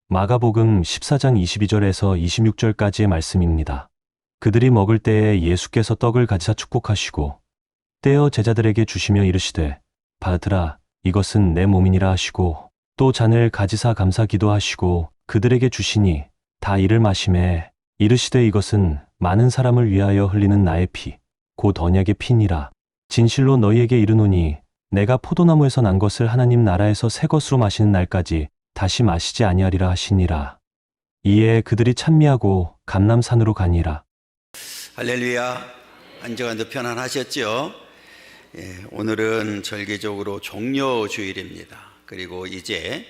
마가복음 14장 22절에서 26절까지의 말씀입니다. 그들이 먹을 때에 예수께서 떡을 가지사 축복하시고 떼어 제자들에게 주시며 이르시되 받으라 이것은 내 몸이니라 하시고 또 잔을 가지사 감사 기도하시고 그들에게 주시니 다 이를 마시매 이르시되 이것은 많은 사람을 위하여 흘리는 나의 피 곧 언약의 피니라. 진실로 너희에게 이르노니 내가 포도나무에서 난 것을 하나님 나라에서 새 것으로 마시는 날까지 다시 마시지 아니하리라 하시니라. 이에 그들이 찬미하고 감람산으로 가니라. 할렐루야. 안정환도 편안하셨죠? 오늘은 절기적으로 종료주일입니다. 그리고 이제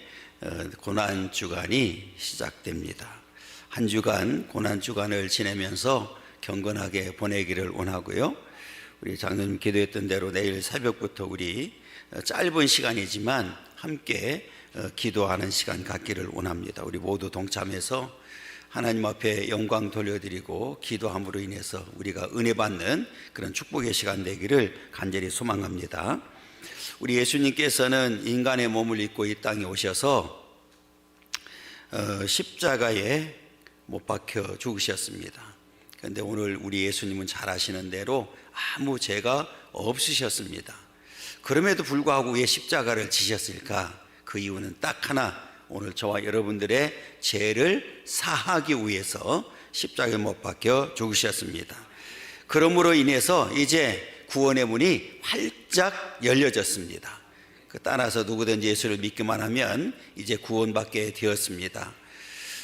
고난주간이 시작됩니다. 한 주간 고난주간을 지내면서 경건하게 보내기를 원하고요. 우리 장로님 기도했던 대로 내일 새벽부터 우리 짧은 시간이지만 함께 기도하는 시간 갖기를 원합니다. 우리 모두 동참해서 하나님 앞에 영광 돌려드리고 기도함으로 인해서 우리가 은혜 받는 그런 축복의 시간 되기를 간절히 소망합니다. 우리 예수님께서는 인간의 몸을 입고 이 땅에 오셔서 십자가에 못 박혀 죽으셨습니다. 그런데 오늘 우리 예수님은 잘 아시는 대로 아무 죄가 없으셨습니다. 그럼에도 불구하고 왜 십자가를 지셨을까? 그 이유는 딱 하나, 오늘 저와 여러분들의 죄를 사하기 위해서 십자가에 못 박혀 죽으셨습니다. 그러므로 인해서 이제 구원의 문이 활짝 열려졌습니다. 따라서 누구든지 예수를 믿기만 하면 이제 구원받게 되었습니다.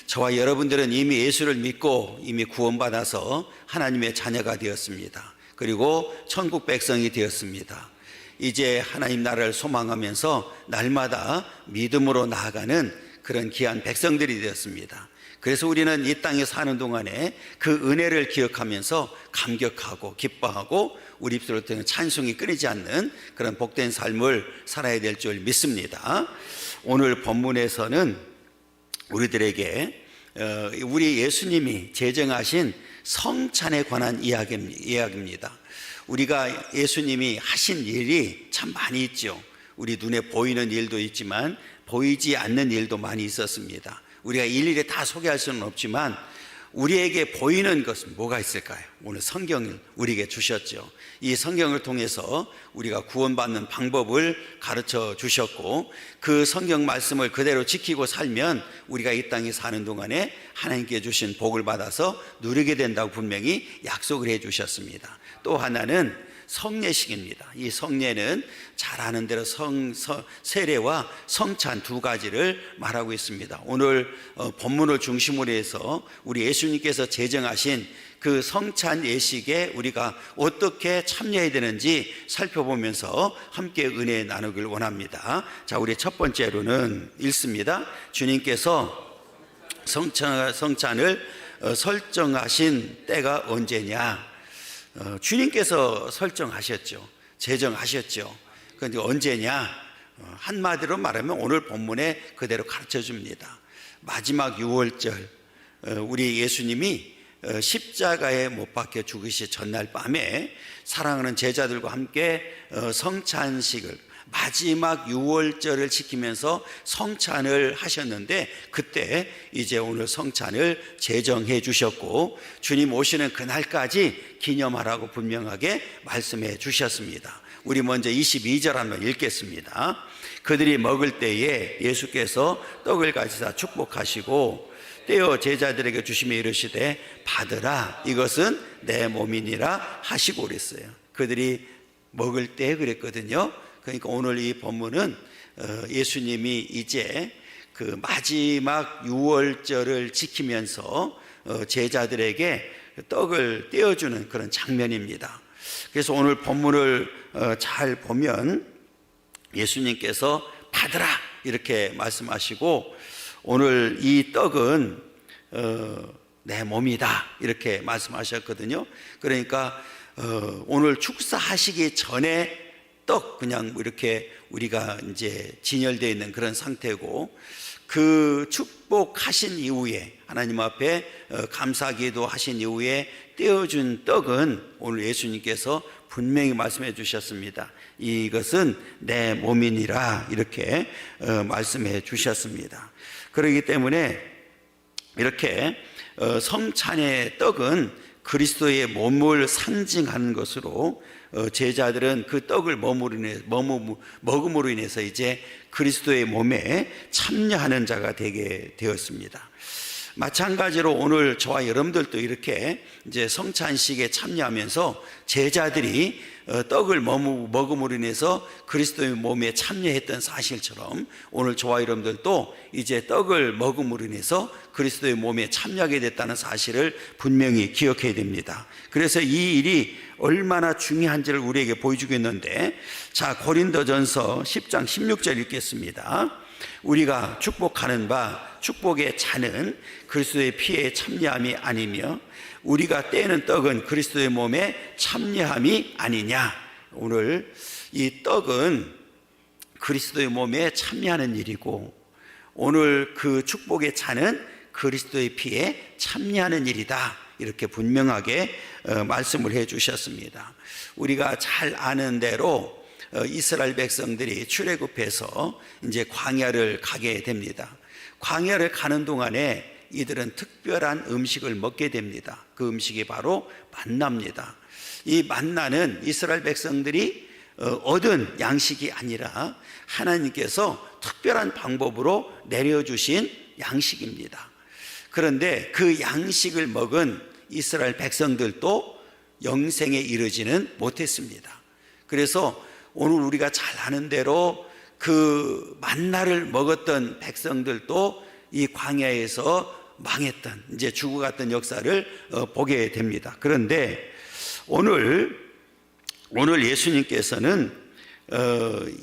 저와 여러분들은 이미 예수를 믿고 이미 구원받아서 하나님의 자녀가 되었습니다. 그리고 천국 백성이 되었습니다. 이제 하나님 나라를 소망하면서 날마다 믿음으로 나아가는 그런 귀한 백성들이 되었습니다. 그래서 우리는 이 땅에 사는 동안에 그 은혜를 기억하면서 감격하고 기뻐하고 우리 입술을 통해 찬송이 끊이지 않는 그런 복된 삶을 살아야 될 줄 믿습니다. 오늘 본문에서는 우리들에게 우리 예수님이 제정하신 성찬에 관한 이야기입니다. 우리가 예수님이 하신 일이 참 많이 있죠. 우리 눈에 보이는 일도 있지만 보이지 않는 일도 많이 있었습니다. 우리가 일일이 다 소개할 수는 없지만 우리에게 보이는 것은 뭐가 있을까요? 오늘 성경을 우리에게 주셨죠. 이 성경을 통해서 우리가 구원받는 방법을 가르쳐 주셨고 그 성경 말씀을 그대로 지키고 살면 우리가 이 땅에 사는 동안에 하나님께 주신 복을 받아서 누리게 된다고 분명히 약속을 해 주셨습니다. 또 하나는 성례식입니다. 이 성례는 잘 아는 대로 세례와 성찬 두 가지를 말하고 있습니다. 오늘 본문을 중심으로 해서 우리 예수님께서 제정하신 그 성찬 예식에 우리가 어떻게 참여해야 되는지 살펴보면서 함께 은혜 나누길 원합니다. 자, 우리 첫 번째로는 읽습니다. 주님께서 성찬을 설정하신 때가 언제냐? 주님께서 설정하셨죠. 제정하셨죠. 그런데 언제냐? 한마디로 말하면 오늘 본문에 그대로 가르쳐 줍니다. 마지막 6월절 우리 예수님이 십자가에 못 박혀 죽으시 전날 밤에 사랑하는 제자들과 함께 성찬식을 마지막 6월절을 지키면서 성찬을 하셨는데 그때 이제 오늘 성찬을 제정해 주셨고 주님 오시는 그날까지 기념하라고 분명하게 말씀해 주셨습니다. 우리 먼저 22절 한번 읽겠습니다. 그들이 먹을 때에 예수께서 떡을 가지사 축복하시고 떼어 제자들에게 주시며 이르시되 받으라 이것은 내 몸이니라 하시고 그랬어요. 그들이 먹을 때 그랬거든요. 그러니까 오늘 이 본문은 예수님이 이제 그 마지막 6월절을 지키면서 제자들에게 떡을 떼어주는 그런 장면입니다. 그래서 오늘 본문을 잘 보면 예수님께서 받으라 이렇게 말씀하시고 오늘 이 떡은 내 몸이다 이렇게 말씀하셨거든요. 그러니까 오늘 축사하시기 전에 떡 그냥 이렇게 우리가 이제 진열되어 있는 그런 상태고 그 축복하신 이후에 하나님 앞에 감사기도 하신 이후에 떼어준 떡은 오늘 예수님께서 분명히 말씀해 주셨습니다. 이것은 내 몸이니라 이렇게 말씀해 주셨습니다. 그렇기 때문에 이렇게 성찬의 떡은 그리스도의 몸을 상징하는 것으로 제자들은 그 떡을 먹음으로 인해서 이제 그리스도의 몸에 참여하는 자가 되게 되었습니다. 마찬가지로 오늘 저와 여러분들도 이렇게 이제 성찬식에 참여하면서 제자들이 떡을 먹음으로 인해서 그리스도의 몸에 참여했던 사실처럼 오늘 저와 여러분들도 이제 떡을 먹음으로 인해서 그리스도의 몸에 참여하게 됐다는 사실을 분명히 기억해야 됩니다. 그래서 이 일이 얼마나 중요한지를 우리에게 보여주고 있는데, 자, 고린도전서 10장 16절 읽겠습니다. 우리가 축복하는 바 축복의 잔은 그리스도의 피에 참여함이 아니며 우리가 떼는 떡은 그리스도의 몸에 참여함이 아니냐. 오늘 이 떡은 그리스도의 몸에 참여하는 일이고, 오늘 그 축복의 잔은 그리스도의 피에 참여하는 일이다. 이렇게 분명하게 말씀을 해 주셨습니다. 우리가 잘 아는 대로 이스라엘 백성들이 출애굽해서 이제 광야를 가게 됩니다. 광야를 가는 동안에 이들은 특별한 음식을 먹게 됩니다. 그 음식이 바로 만나입니다. 이 만나는 이스라엘 백성들이 얻은 양식이 아니라 하나님께서 특별한 방법으로 내려주신 양식입니다. 그런데 그 양식을 먹은 이스라엘 백성들도 영생에 이르지는 못했습니다. 그래서 오늘 우리가 잘 아는 대로 그 만나를 먹었던 백성들도 이 광야에서 망했던, 이제 죽어갔던 역사를 보게 됩니다. 그런데 오늘 예수님께서는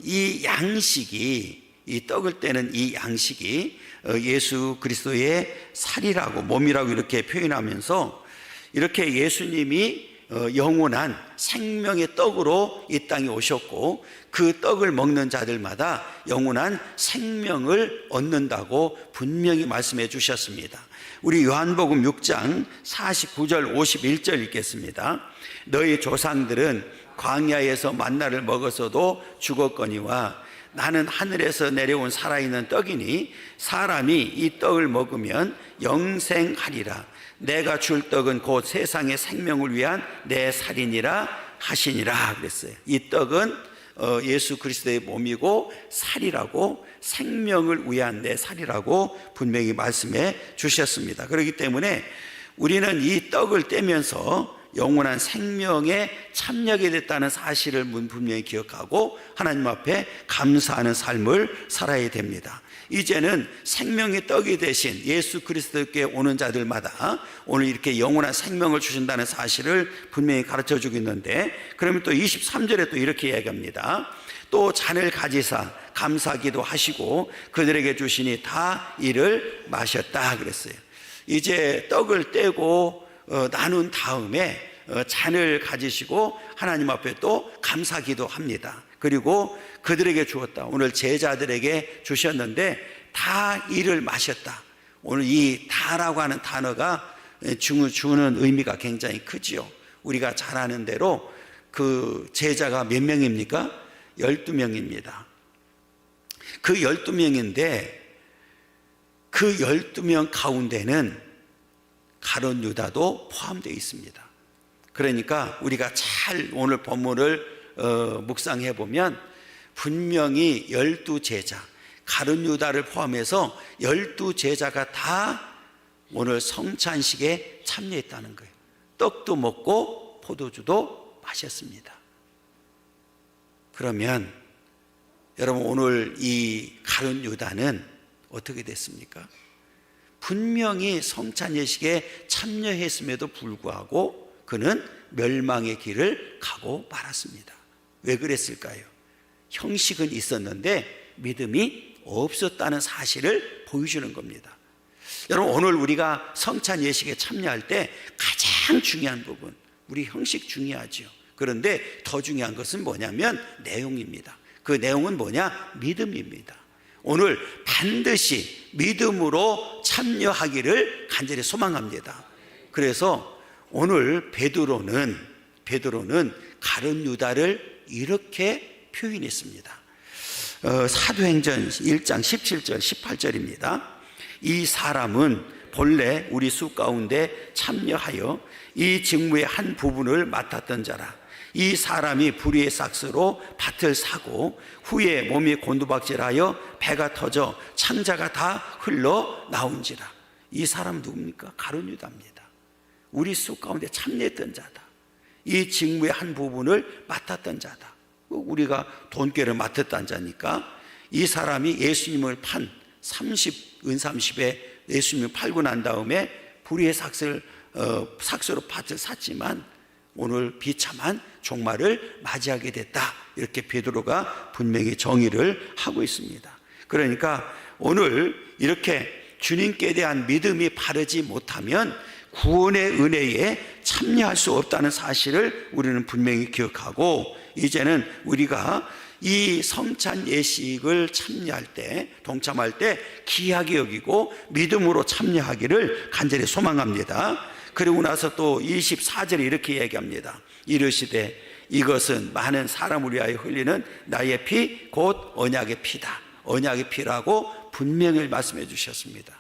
이 양식이, 이 떡을 떼는 이 양식이 예수 그리스도의 살이라고, 몸이라고 이렇게 표현하면서 이렇게 예수님이 영원한 생명의 떡으로 이 땅에 오셨고 그 떡을 먹는 자들마다 영원한 생명을 얻는다고 분명히 말씀해 주셨습니다. 우리 요한복음 6장 49절 51절 읽겠습니다. 너희 조상들은 광야에서 만나를 먹어서도 죽었거니와 나는 하늘에서 내려온 살아있는 떡이니 사람이 이 떡을 먹으면 영생하리라. 내가 줄 떡은 곧 세상의 생명을 위한 내 살이니라 하시니라 그랬어요. 이 떡은 예수 그리스도의 몸이고 살이라고, 생명을 위한 내 살이라고 분명히 말씀해 주셨습니다. 그렇기 때문에 우리는 이 떡을 떼면서 영원한 생명에 참여하게 됐다는 사실을 분명히 기억하고 하나님 앞에 감사하는 삶을 살아야 됩니다. 이제는 생명의 떡이 되신 예수 그리스도께 오는 자들마다 오늘 이렇게 영원한 생명을 주신다는 사실을 분명히 가르쳐 주고 있는데, 그러면 또 23절에 또 이렇게 이야기합니다. 또 잔을 가지사 감사기도 하시고 그들에게 주시니 다 이를 마셨다 그랬어요. 이제 떡을 떼고 나눈 다음에 잔을 가지시고 하나님 앞에 또 감사기도 합니다. 그리고 그들에게 주었다. 오늘 제자들에게 주셨는데 다 이를 마셨다. 오늘 이 다라고 하는 단어가 주는 의미가 굉장히 크지요. 우리가 잘 아는 대로 그 제자가 몇 명입니까? 12명입니다. 그 12명인데 그 12명 가운데는 가룟 유다도 포함되어 있습니다. 그러니까 우리가 잘 오늘 본문을 묵상해 보면 분명히 12제자, 가룟 유다를 포함해서 12제자가 다 오늘 성찬식에 참여했다는 거예요. 떡도 먹고 포도주도 마셨습니다. 그러면 여러분, 오늘 이 가룟 유다는 어떻게 됐습니까? 분명히 성찬 예식에 참여했음에도 불구하고 그는 멸망의 길을 가고 말았습니다. 왜 그랬을까요? 형식은 있었는데 믿음이 없었다는 사실을 보여주는 겁니다. 여러분, 오늘 우리가 성찬 예식에 참여할 때 가장 중요한 부분, 우리 형식 중요하죠. 그런데 더 중요한 것은 뭐냐면 내용입니다. 그 내용은 뭐냐? 믿음입니다. 오늘 반드시 믿음으로 참여하기를 간절히 소망합니다. 그래서 오늘 베드로는 가룟 유다를 이렇게 표현했습니다. 사도행전 1장 17절 18절입니다. 이 사람은 본래 우리 수 가운데 참여하여 이 직무의 한 부분을 맡았던 자라. 이 사람이 불의의 삭스로 밭을 사고 후에 몸이 곤두박질하여 배가 터져 창자가 다 흘러 나온지라. 이 사람 누굽니까? 가룟 유다입니다. 우리 수 가운데 참여했던 자다. 이 직무의 한 부분을 맡았던 자다. 우리가 돈꾀를 맡았던 자니까 이 사람이 예수님을 판 30에 예수님을 팔고 난 다음에 불의의 삭스로 밭을 샀지만 오늘 비참한 종말을 맞이하게 됐다. 이렇게 베드로가 분명히 정의를 하고 있습니다. 그러니까 오늘 이렇게 주님께 대한 믿음이 바르지 못하면 구원의 은혜에 참여할 수 없다는 사실을 우리는 분명히 기억하고, 이제는 우리가 이 성찬 예식을 참여할 때, 동참할 때 귀하게 여기고 믿음으로 참여하기를 간절히 소망합니다. 그리고 나서 또 24절에 이렇게 얘기합니다. 이르시되 이것은 많은 사람을 위하여 흘리는 나의 피 곧 언약의 피다. 언약의 피라고 분명히 말씀해 주셨습니다.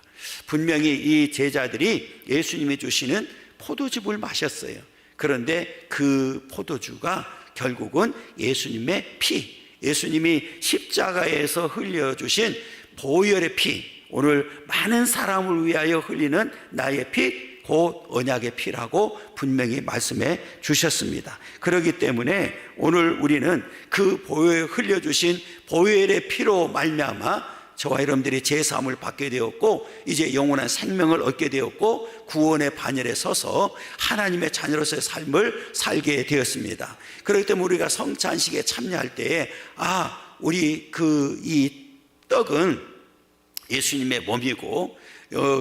분명히 이 제자들이 예수님이 주시는 포도즙을 마셨어요. 그런데 그 포도주가 결국은 예수님의 피, 예수님이 십자가에서 흘려주신 보혈의 피, 오늘 많은 사람을 위하여 흘리는 나의 피 곧 언약의 피라고 분명히 말씀해 주셨습니다. 그렇기 때문에 오늘 우리는 그 보혈 흘려주신 보혈의 피로 말미암아 저와 여러분들이 제사함을 받게 되었고, 이제 영원한 생명을 얻게 되었고, 구원의 반열에 서서 하나님의 자녀로서의 삶을 살게 되었습니다. 그렇기 때문에 우리가 성찬식에 참여할 때에 우리 이 떡은 예수님의 몸이고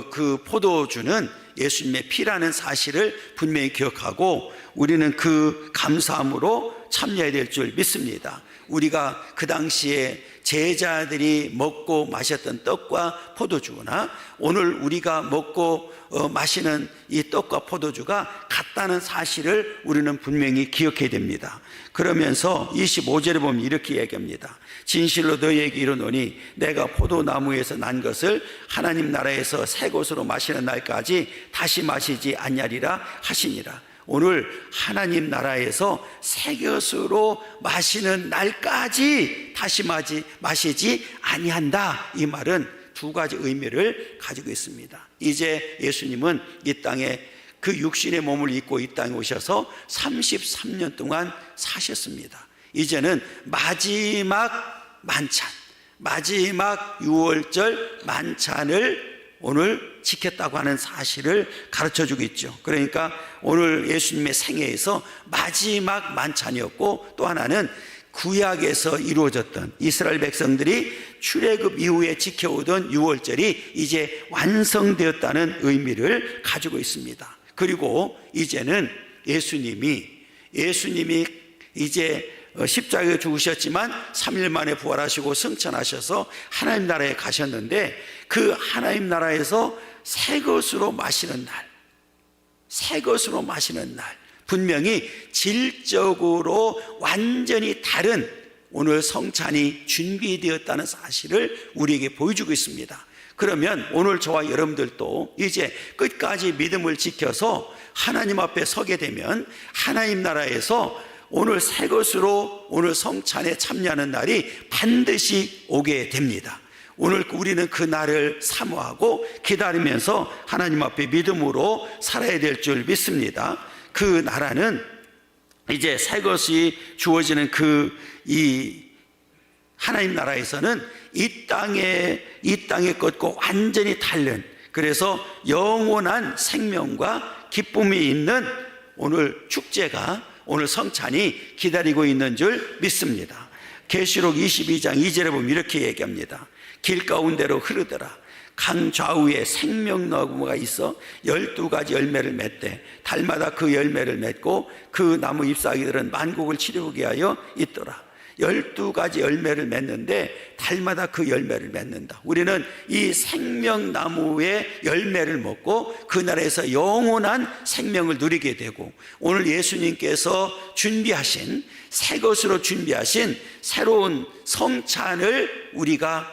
그 포도주는 예수님의 피라는 사실을 분명히 기억하고 우리는 그 감사함으로 참여해야 될 줄 믿습니다. 우리가 그 당시에 제자들이 먹고 마셨던 떡과 포도주나 오늘 우리가 먹고 마시는 이 떡과 포도주가 같다는 사실을 우리는 분명히 기억해야 됩니다. 그러면서 25절에 보면 이렇게 얘기합니다. 진실로 너희에게 이르노니 내가 포도나무에서 난 것을 하나님 나라에서 새 것으로 마시는 날까지 다시 마시지 아니하리라 하시니라. 오늘 하나님 나라에서 새 것으로 마시는 날까지 다시 마시지 아니한다. 이 말은 두 가지 의미를 가지고 있습니다. 이제 예수님은 이 땅에 그 육신의 몸을 입고 이 땅에 오셔서 33년 동안 사셨습니다. 이제는 마지막 만찬, 마지막 유월절 만찬을 오늘 지켰다고 하는 사실을 가르쳐주고 있죠. 그러니까 오늘 예수님의 생애에서 마지막 만찬이었고, 또 하나는 구약에서 이루어졌던 이스라엘 백성들이 출애굽 이후에 지켜오던 유월절이 이제 완성되었다는 의미를 가지고 있습니다. 그리고 이제는 예수님이 이제 십자가에 죽으셨지만 3일 만에 부활하시고 승천하셔서 하나님 나라에 가셨는데, 그 하나님 나라에서 새 것으로 마시는 날, 분명히 질적으로 완전히 다른 오늘 성찬이 준비되었다는 사실을 우리에게 보여주고 있습니다. 그러면 오늘 저와 여러분들도 이제 끝까지 믿음을 지켜서 하나님 앞에 서게 되면 하나님 나라에서 오늘 새 것으로 오늘 성찬에 참여하는 날이 반드시 오게 됩니다. 오늘 우리는 그 날을 사모하고 기다리면서 하나님 앞에 믿음으로 살아야 될 줄 믿습니다. 그 나라는 이제 새 것이 주어지는 이 하나님 나라에서는 이 땅의 것과 완전히 다른, 그래서 영원한 생명과 기쁨이 있는 오늘 축제가, 오늘 성찬이 기다리고 있는 줄 믿습니다. 계시록 22장 2절에 보면 이렇게 얘기합니다. 길 가운데로 흐르더라. 강 좌우에 생명나무가 있어 12가지 열매를 맺되 달마다 그 열매를 맺고 그 나무 잎사귀들은 만국을 치르게 하여 있더라. 12가지 열매를 맺는데 달마다 그 열매를 맺는다. 우리는 이 생명나무의 열매를 먹고 그 나라에서 영원한 생명을 누리게 되고, 오늘 예수님께서 준비하신, 새 것으로 준비하신 새로운 성찬을 우리가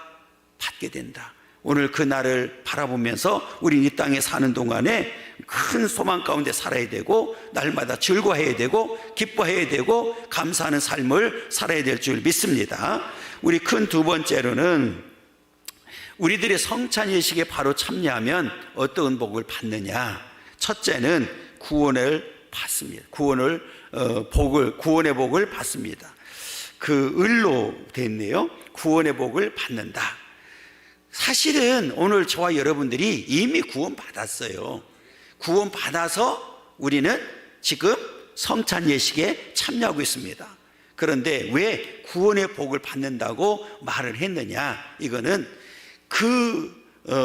받게 된다. 오늘 그 날을 바라보면서 우리 이 땅에 사는 동안에 큰 소망 가운데 살아야 되고, 날마다 즐거워해야 되고, 기뻐해야 되고, 감사하는 삶을 살아야 될 줄 믿습니다. 우리 큰 두 번째로는, 우리들의 성찬 예식에 바로 참여하면 어떤 복을 받느냐. 첫째는 구원을 받습니다. 구원의 복을 받습니다. 그 을로 됐네요. 구원의 복을 받는다. 사실은 오늘 저와 여러분들이 이미 구원 받았어요. 구원 받아서 우리는 지금 성찬 예식에 참여하고 있습니다. 그런데 왜 구원의 복을 받는다고 말을 했느냐? 이거는 그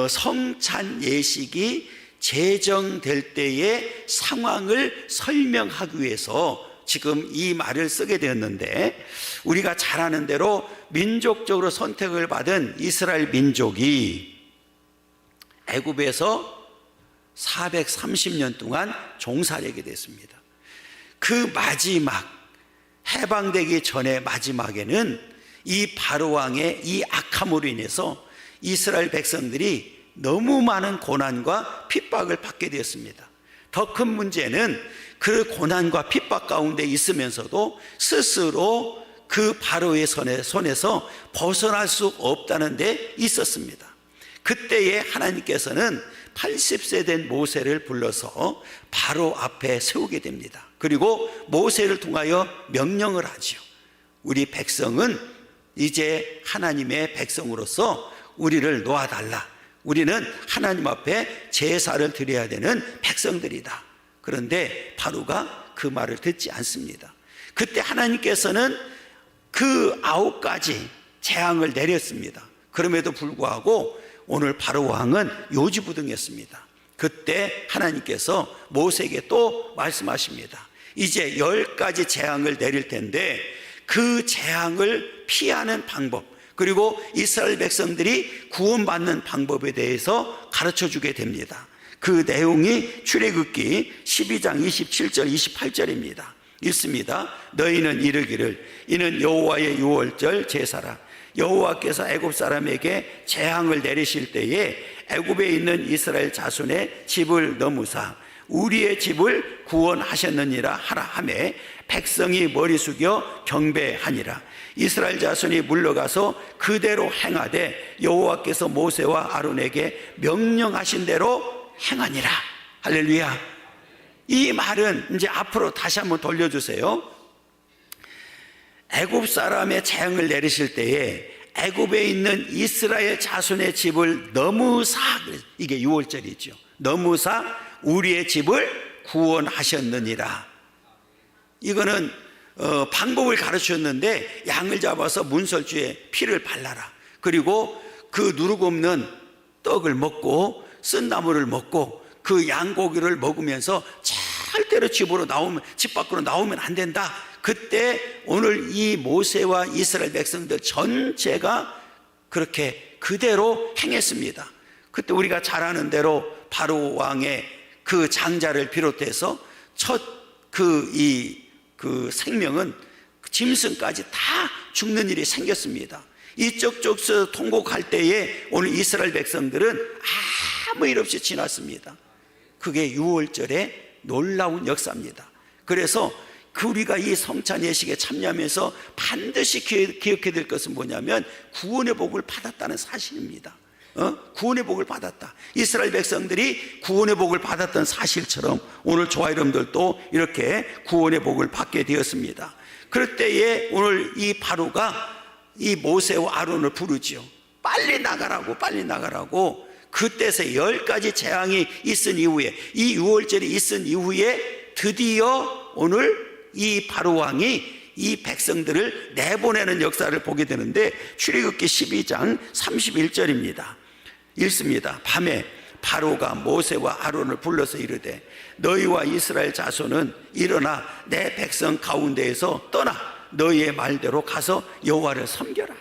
성찬 예식이 제정될 때의 상황을 설명하기 위해서 지금 이 말을 쓰게 되었는데, 우리가 잘 아는 대로 민족적으로 선택을 받은 이스라엘 민족이 애굽에서 430년 동안 종살이하게 됐습니다. 그 마지막, 해방되기 전에 마지막에는 이 바로 왕의 이 악함으로 인해서 이스라엘 백성들이 너무 많은 고난과 핍박을 받게 되었습니다. 더 큰 문제는 그 고난과 핍박 가운데 있으면서도 스스로 그 바로의 손에서 벗어날 수 없다는 데 있었습니다. 그때에 하나님께서는 80세 된 모세를 불러서 바로 앞에 세우게 됩니다. 그리고 모세를 통하여 명령을 하지요. 우리 백성은 이제 하나님의 백성으로서 우리를 놓아달라. 우리는 하나님 앞에 제사를 드려야 되는 백성들이다. 그런데 바로가 그 말을 듣지 않습니다. 그때 하나님께서는 그 9가지 재앙을 내렸습니다. 그럼에도 불구하고 오늘 바로 왕은 요지부동했습니다. 그때 하나님께서 모세에게 또 말씀하십니다. 이제 10가지 재앙을 내릴 텐데 그 재앙을 피하는 방법, 그리고 이스라엘 백성들이 구원받는 방법에 대해서 가르쳐주게 됩니다. 그 내용이 출애굽기 12장 27절 28절입니다. 읽습니다. 너희는 이르기를 이는 여호와의 유월절 제사라. 여호와께서 애굽 사람에게 재앙을 내리실 때에 애굽에 있는 이스라엘 자손의 집을 넘으사 우리의 집을 구원하셨느니라 하라 하매 백성이 머리 숙여 경배하니라. 이스라엘 자손이 물러가서 그대로 행하되 여호와께서 모세와 아론에게 명령하신 대로 행하니라. 할렐루야. 이 말은 이제 앞으로 다시 한번 돌려주세요. 애굽 사람의 재앙을 내리실 때에 애굽에 있는 이스라엘 자손의 집을 넘으사, 이게 6월절이죠. 넘으사 우리의 집을 구원하셨느니라. 이거는 방법을 가르쳤는데, 양을 잡아서 문설주에 피를 발라라. 그리고 그 누룩 없는 떡을 먹고 쓴 나물을 먹고 그 양고기를 먹으면서 절대로 집 밖으로 나오면 안 된다. 그때 오늘 이 모세와 이스라엘 백성들 전체가 그렇게 그대로 행했습니다. 그때 우리가 잘 아는 대로 바로 왕의 그 장자를 비롯해서 첫 그 생명은 짐승까지 다 죽는 일이 생겼습니다. 이쪽저쪽 통곡할 때에 오늘 이스라엘 백성들은 아무 일 없이 지났습니다. 그게 6월절의 놀라운 역사입니다. 그래서 우리가 이 성찬 예식에 참여하면서 반드시 기억해야 될 것은 뭐냐면 구원의 복을 받았다는 사실입니다. 구원의 복을 받았다. 이스라엘 백성들이 구원의 복을 받았던 사실처럼 오늘 저와 여러분들도 이렇게 구원의 복을 받게 되었습니다. 그럴 때에 오늘 이 바로가 이 모세와 아론을 부르지요. 빨리 나가라고. 그때서 10가지 재앙이 있은 이후에, 이 6월절이 있은 이후에 드디어 오늘 이 바로 왕이 이 백성들을 내보내는 역사를 보게 되는데, 출애굽기 12장 31절입니다. 읽습니다. 밤에 바로가 모세와 아론을 불러서 이르되 너희와 이스라엘 자손은 일어나 내 백성 가운데에서 떠나 너희의 말대로 가서 여호와를 섬겨라.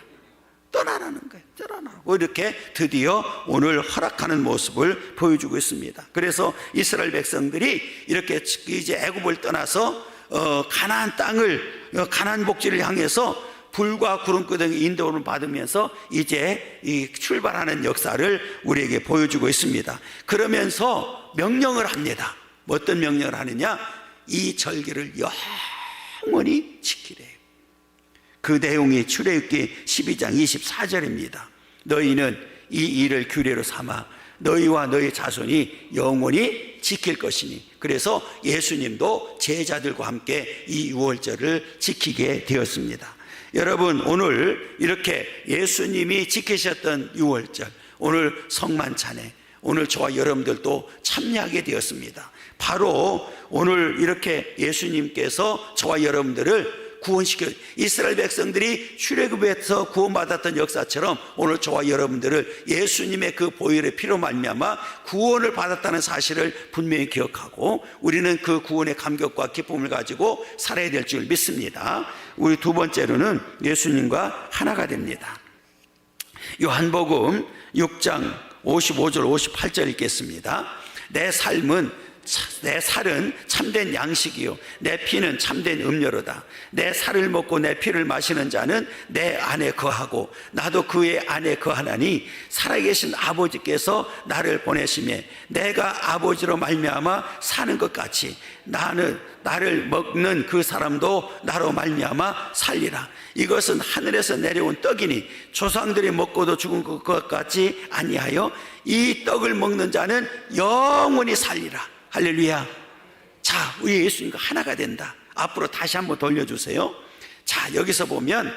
떠나라는 거예요. 떠나라고 이렇게 드디어 오늘 허락하는 모습을 보여주고 있습니다. 그래서 이스라엘 백성들이 이렇게 이제 애굽을 떠나서 가나안 땅을, 가나안 복지를 향해서 불과 구름끄덩이 인도를 받으면서 이제 이 출발하는 역사를 우리에게 보여주고 있습니다. 그러면서 명령을 합니다. 어떤 명령을 하느냐? 이 절기를 영원히 지키래요. 그 내용이 출애굽기 12장 24절입니다. 너희는 이 일을 규례로 삼아 너희와 너희 자손이 영원히 지킬 것이니. 그래서 예수님도 제자들과 함께 이 유월절을 지키게 되었습니다. 여러분, 오늘 이렇게 예수님이 지키셨던 유월절, 오늘 성만찬에 오늘 저와 여러분들도 참여하게 되었습니다. 바로 오늘 이렇게 예수님께서 저와 여러분들을 구원시켜, 이스라엘 백성들이 출애굽에서 구원받았던 역사처럼 오늘 저와 여러분들을 예수님의 그 보혈의 피로 말미암아 구원을 받았다는 사실을 분명히 기억하고 우리는 그 구원의 감격과 기쁨을 가지고 살아야 될 줄 믿습니다. 우리 두 번째로는 예수님과 하나가 됩니다. 요한복음 6장 55절 58절 읽겠습니다. 내 살은 참된 양식이요 내 피는 참된 음료로다. 내 살을 먹고 내 피를 마시는 자는 내 안에 거하고 나도 그의 안에 거하나니 살아계신 아버지께서 나를 보내심에 내가 아버지로 말미암아 사는 것 같이 나를 먹는 그 사람도 나로 말미암아 살리라. 이것은 하늘에서 내려온 떡이니 조상들이 먹고도 죽은 것 같지 아니하여 이 떡을 먹는 자는 영원히 살리라. 할렐루야. 자, 우리 예수님과 하나가 된다. 앞으로 다시 한번 돌려주세요. 자, 여기서 보면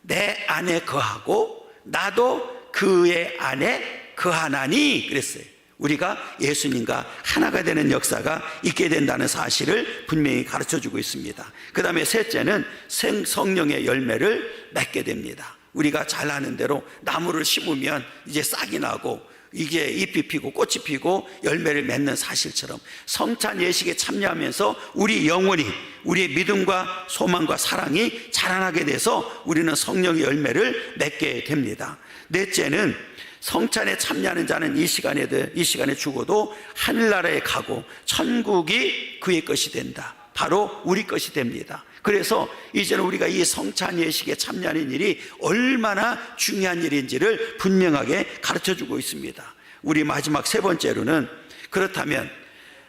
내 안에 거하고 나도 그의 안에 거하나니 그랬어요. 우리가 예수님과 하나가 되는 역사가 있게 된다는 사실을 분명히 가르쳐주고 있습니다. 그 다음에 셋째는 성령의 열매를 맺게 됩니다. 우리가 잘 아는 대로 나무를 심으면 이제 싹이 나고 이게 잎이 피고 꽃이 피고 열매를 맺는 사실처럼 성찬 예식에 참여하면서 우리 영혼이, 우리의 믿음과 소망과 사랑이 자라나게 돼서 우리는 성령의 열매를 맺게 됩니다. 넷째는 성찬에 참여하는 자는 이 시간에 죽어도 하늘나라에 가고 천국이 그의 것이 된다. 바로 우리 것이 됩니다. 그래서 이제는 우리가 이 성찬 예식에 참여하는 일이 얼마나 중요한 일인지를 분명하게 가르쳐주고 있습니다. 우리 마지막 세 번째로는 그렇다면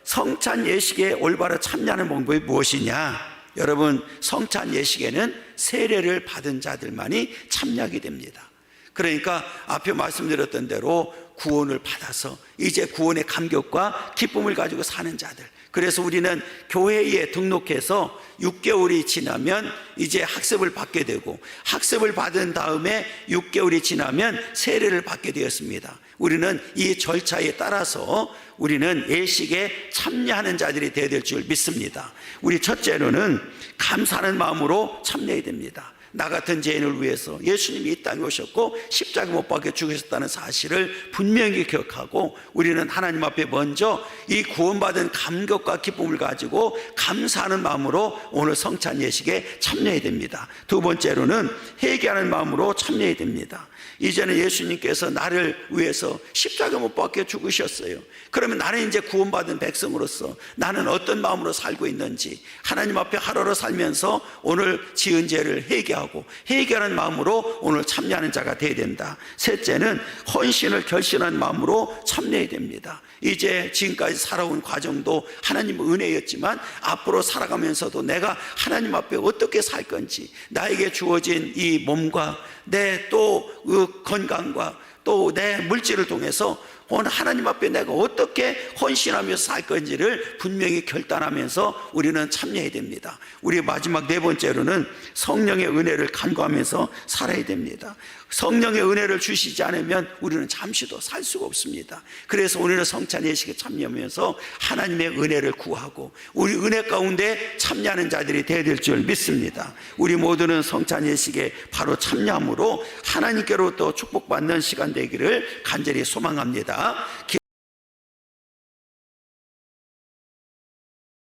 성찬 예식에 올바로 참여하는 방법이 무엇이냐? 여러분, 성찬 예식에는 세례를 받은 자들만이 참여하게 됩니다. 그러니까 앞에 말씀드렸던 대로 구원을 받아서 이제 구원의 감격과 기쁨을 가지고 사는 자들, 그래서 우리는 교회에 등록해서 6개월이 지나면 이제 학습을 받게 되고 학습을 받은 다음에 6개월이 지나면 세례를 받게 되었습니다. 우리는 이 절차에 따라서 우리는 예식에 참여하는 자들이 되어야 될 줄 믿습니다. 우리 첫째로는 감사하는 마음으로 참여해야 됩니다. 나 같은 죄인을 위해서 예수님이 이 땅에 오셨고 십자가 못 박혀 죽으셨다는 사실을 분명히 기억하고 우리는 하나님 앞에 먼저 이 구원받은 감격과 기쁨을 가지고 감사하는 마음으로 오늘 성찬 예식에 참여해야 됩니다. 두 번째로는 회개하는 마음으로 참여해야 됩니다. 이제는 예수님께서 나를 위해서 십자가 못 박혀 죽으셨어요. 그러면 나는 이제 구원받은 백성으로서 나는 어떤 마음으로 살고 있는지 하나님 앞에 하루를 살면서 오늘 지은 죄를 회개하고 회개하는 마음으로 오늘 참여하는 자가 되어야 된다. 셋째는 헌신을 결심하는 마음으로 참여해야 됩니다. 이제 지금까지 살아온 과정도 하나님 은혜였지만 앞으로 살아가면서도 내가 하나님 앞에 어떻게 살 건지, 나에게 주어진 이 몸과 내 또 그 건강과 또 내 물질을 통해서 오늘 하나님 앞에 내가 어떻게 헌신하며 살 건지를 분명히 결단하면서 우리는 참여해야 됩니다. 우리 마지막 네 번째로는 성령의 은혜를 간구하면서 살아야 됩니다. 성령의 은혜를 주시지 않으면 우리는 잠시도 살 수가 없습니다. 그래서 우리는 성찬 예식에 참여하면서 하나님의 은혜를 구하고 우리 은혜 가운데 참여하는 자들이 되어야 될 줄 믿습니다. 우리 모두는 성찬 예식에 바로 참여함으로 하나님께로부터 축복받는 시간 되기를 간절히 소망합니다.